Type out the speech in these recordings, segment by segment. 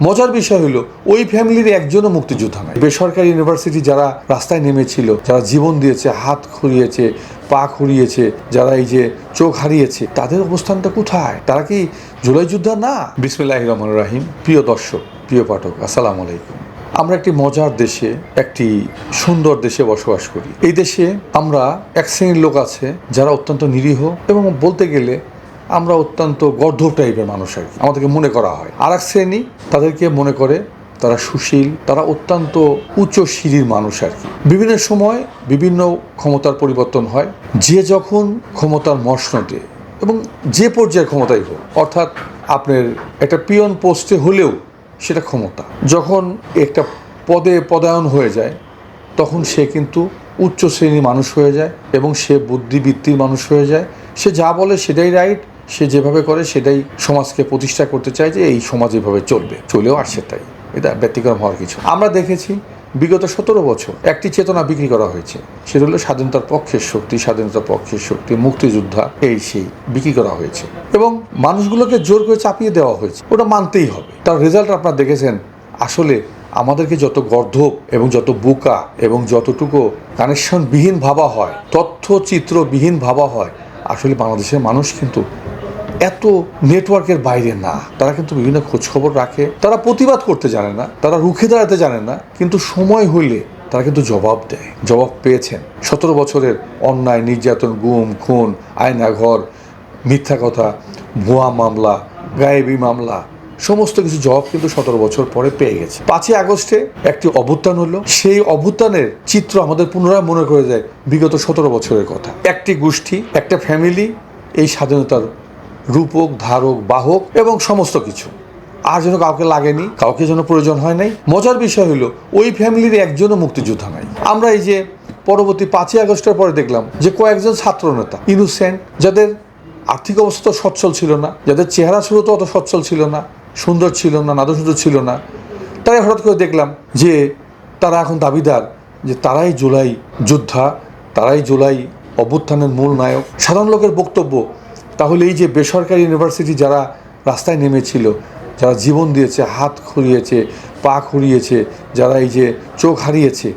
মজার বিষয় হলো ওই ফ্যামিলির একজনও মুক্তিযোদ্ধা নাই। বেসরকারি ইউনিভার্সিটি যারা রাস্তায় নেমেছিল, যারা জীবন দিয়েছে, হাত খুঁড়িয়েছে, পা খুঁড়িয়েছে, যারা এই যে চোখ হারিয়েছে, তাদের অবস্থানটা কোথায়? তারা কি জুলাই যোদ্ধা না? বিসমিল্লাহির রহমানির রহিম। প্রিয় দর্শক, প্রিয় পাঠক, আসসালামু আলাইকুম। আমরা একটি মজার দেশে, একটি সুন্দর দেশে বসবাস করি। এই দেশে আমরা এক শ্রেণীর লোক আছে যারা অত্যন্ত নিরীহ এবং বলতে গেলে আমরা অত্যন্ত গর্ধব টাইপের মানুষ আর কি, আমাদেরকে মনে করা হয়। আর এক শ্রেণী তাদেরকে মনে করে তারা সুশীল, তারা অত্যন্ত উচ্চ সিঁড়ির মানুষ আর কি। বিভিন্ন সময় বিভিন্ন ক্ষমতার পরিবর্তন হয়। যে যখন ক্ষমতার মসনদে এবং যে পর্যায়ের ক্ষমতাই হোক, অর্থাৎ আপনার একটা পিয়ন পোস্টে হলেও সেটা ক্ষমতা, যখন একটা পদে পদায়ন হয়ে যায় তখন সে কিন্তু উচ্চ শ্রেণীর মানুষ হয়ে যায় এবং সে বুদ্ধিবৃত্তির মানুষ হয়ে যায়। সে যা বলে সেটাই রাইট, সে যেভাবে করে সেটাই সমাজকে প্রতিষ্ঠা করতে চায় যে এই সমাজ এভাবে চলবে, চলেও আসছে তাই, এটা ব্যতিক্রম হওয়ার কিছু। আমরা দেখেছি বিগত 17 বছর একটি চেতনা বিক্রি করা হয়েছে, সেটা হলো স্বাধীনতার পক্ষের শক্তি, স্বাধীনতার পক্ষের শক্তি, মুক্তিযোদ্ধা, এই সেই বিক্রি করা হয়েছে এবং মানুষগুলোকে জোর করে চাপিয়ে দেওয়া হয়েছে। ওটা মানতেই হবে। তার রেজাল্ট আপনারা দেখেছেন। আসলে আমাদেরকে যত গর্ধব এবং যত বোকা এবং যতটুকু কানেকশনবিহীন ভাবা হয়, তথ্যচিত্রবিহীন ভাবা হয়, আসলে বাংলাদেশের মানুষ কিন্তু এত নেটওয়ার্কের বাইরে না। তারা কিন্তু বিভিন্ন খোঁজখবর রাখে, তারা প্রতিবাদ করতে জানে না, তারা রুখে দাঁড়াতে জানে না, কিন্তু সময় হইলে তারা কিন্তু জবাব দেয়। জবাব পেয়েছেন। 17 বছরের অন্যায়, নির্যাতন, গুম, খুন, আয়নাঘর, মিথ্যা কথা, ভুয়া মামলা, গায়েবী মামলা, সমস্ত কিছু জবাব কিন্তু 17 বছর পরে পেয়ে গেছে। 5ই আগস্টে একটি অভ্যুত্থান হলো। সেই অভ্যুত্থানের চিত্র আমাদের পুনরায় মনে করে যায় বিগত 17 বছরের কথা। একটি গোষ্ঠী, একটা ফ্যামিলি এই স্বাধীনতার রূপক, ধারক, বাহক এবং সমস্ত কিছু। আর যেন কাউকে লাগেনি, কাউকে যেন প্রয়োজন হয় নাই। মজার বিষয় হলো ওই ফ্যামিলির একজনও মুক্তিযোদ্ধা নাই। আমরা এই যে পরবর্তী 5ই আগস্টের পরে দেখলাম যে কয়েকজন ছাত্র নেতা ইনোসেন্ট, যাদের আর্থিক অবস্থা সচ্ছল ছিল না, যাদের চেহারা শুরুতে অত সচ্ছল ছিল না, সুন্দর ছিল না, নাদুসুন্দর ছিল না, তাই হঠাৎ করে দেখলাম যে তারা এখন দাবিদার যে তারাই জুলাই যোদ্ধা, তারাই জুলাই অভ্যুত্থানের মূল নায়ক। সাধারণ লোকের বক্তব্য, তাহলে এই যে বেসরকারি ইউনিভার্সিটি যারা রাস্তায় নেমেছিল, যারা জীবন দিয়েছে, হাত খুঁড়িয়েছে, পা খুঁড়িয়েছে, যারা এই যে চোখ হারিয়েছে,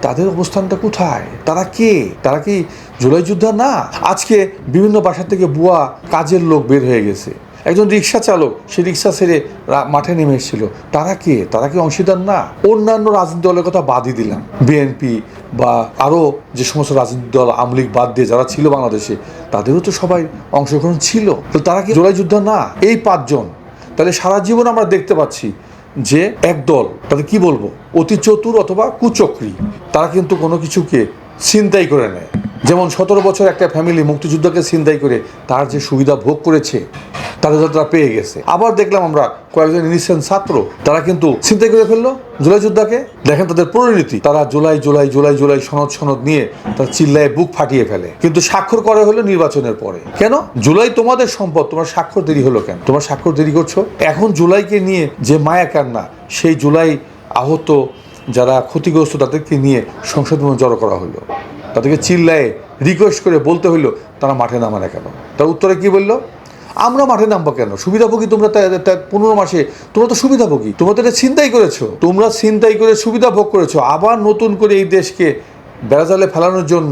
তাদের অবস্থানটা কোথায়? তারা কে? তারা কি জুলাই যোদ্ধা না? আজকে বিভিন্ন বাসা থেকে বুয়া কাজের লোক বের হয়ে গেছে। একজন রিক্সা চালক, সে রিক্সা ছেড়ে মাঠে নেমে এসেছিল। তারা কে? তারা কি অংশীদার না? অন্যান্য রাজনৈতিক দলের কথা বাদই দিলাম, বিএনপি বা আরও যে সমস্ত রাজনৈতিক দল, আওয়ামী লীগ বাদ দিয়ে যারা ছিল বাংলাদেশে, তাদেরও তো সবাই অংশগ্রহণ ছিল। তো তারা কি জুলাই যোদ্ধা না? এই 5 জন। তাহলে সারা জীবন আমরা দেখতে পাচ্ছি যে এক দল, তাদের কি বলবো, অতি চতুর অথবা কুচক্রী। তারা কিন্তু কোনো কিছুকে ছিনতাই করে নেয়। যেমন 17 বছর একটা ফ্যামিলি মুক্তিযুদ্ধকে ছিনতাই করে তার যে সুবিধা ভোগ করেছে, তাদের তারা পেয়ে গেছে। আবার দেখলাম আমরা কয়েকজন ইনিসেন্ট ছাত্র, তারা কিন্তু ছিনতাই করে ফেললো জুলাই যোদ্ধাকে। দেখেন তাদের পরিণতি, তারা জুলাই জুলাই জুলাই জুলাই সনদ নিয়ে তারা চিল্লায় বুক ফাটিয়ে ফেলে। কিন্তু স্বাক্ষর করে হলো নির্বাচনের পরে। কেন? জুলাই তোমাদের সম্পদ, তোমার স্বাক্ষর দেরি হলো কেন? তোমার স্বাক্ষর দেরি করছো। এখন জুলাইকে নিয়ে যে মায়া কান্না, সেই জুলাই আহত যারা ক্ষতিগ্রস্ত তাদেরকে নিয়ে সংসদ ভবনে জড়ো করা হলো। তাদেরকে চিল্লায় রিকোয়েস্ট করে বলতে হইলো তারা মাঠে নামে না কেন? তার উত্তরে কি বললো? আমরা মাঠে নামবো কেন? সুবিধাভোগী তোমরা। 15 মাসে তোমরা তো সুবিধাভোগী, তোমরা তো এটা ছিনতাই করেছো, তোমরা ছিনতাই করে সুবিধা ভোগ করেছো। আবার নতুন করে এই দেশকে বেড়াজালে ফেলানোর জন্য,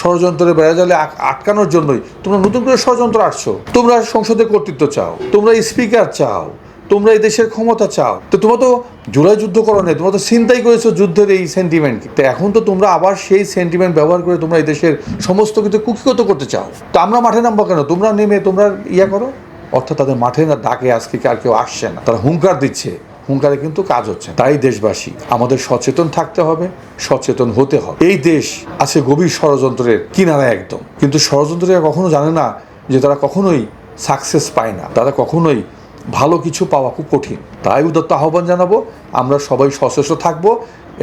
ষড়যন্ত্রের বেড়াজালে আটকানোর জন্যই তোমরা নতুন করে ষড়যন্ত্র আসছো। তোমরা সংসদে কর্তৃত্ব চাও, তোমরা স্পিকার চাও, তোমরা এই দেশের ক্ষমতা চাও। তো তোমরা তো জুলাই যুদ্ধ করো না, তোমরা তো ছিনতাই করেছো যুদ্ধের এই সেন্টিমেন্ট। তো এখন তো তোমরা আবার সেই সেন্টিমেন্ট ব্যবহার করে তোমরা এই দেশের সমস্ত কিছু কুক্ষিগত করতে চাও। তো আমরা মাঠে নামবো কেন? তোমরা নেমে তোমরা ইয়া করো। অর্থাৎ তাদের মাঠে না ডাকে আজকে আর কেউ আসছে না, তারা হুঙ্কার দিচ্ছে, হুঙ্কারে কিন্তু কাজ হচ্ছে। তাই দেশবাসী আমাদের সচেতন থাকতে হবে, সচেতন হতে হবে। এই দেশ আছে গভীর ষড়যন্ত্রের কিনারা একদম, কিন্তু ষড়যন্ত্রীরা কখনো জানে না যে তারা কখনোই সাকসেস পায় না, তারা কখনোই ভালো কিছু পাওয়া খুব কঠিন। তাই উদাত্ত আহ্বান জানাবো, আমরা সবাই সচেষ্ট থাকবো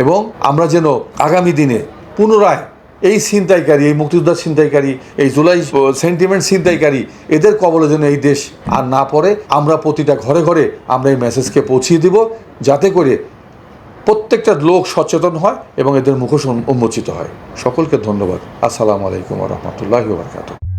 এবং আমরা যেন আগামী দিনে পুনরায় এই ছিনতাইকারী, এই মুক্তিযোদ্ধা ছিনতাইকারী, এই জুলাই সেন্টিমেন্ট ছিনতাইকারী, এদের কবলে যেন এই দেশ আর না পড়ে। আমরা প্রতিটা ঘরে ঘরে আমরা এই মেসেজকে পৌঁছিয়ে দিব, যাতে করে প্রত্যেকটা লোক সচেতন হয় এবং এদের মুখোশ উন্মোচিত হয়। সকলকে ধন্যবাদ। আসসালামু আলাইকুম ওয়া রাহমাতুল্লাহি ওয়া বারাকাতুহু।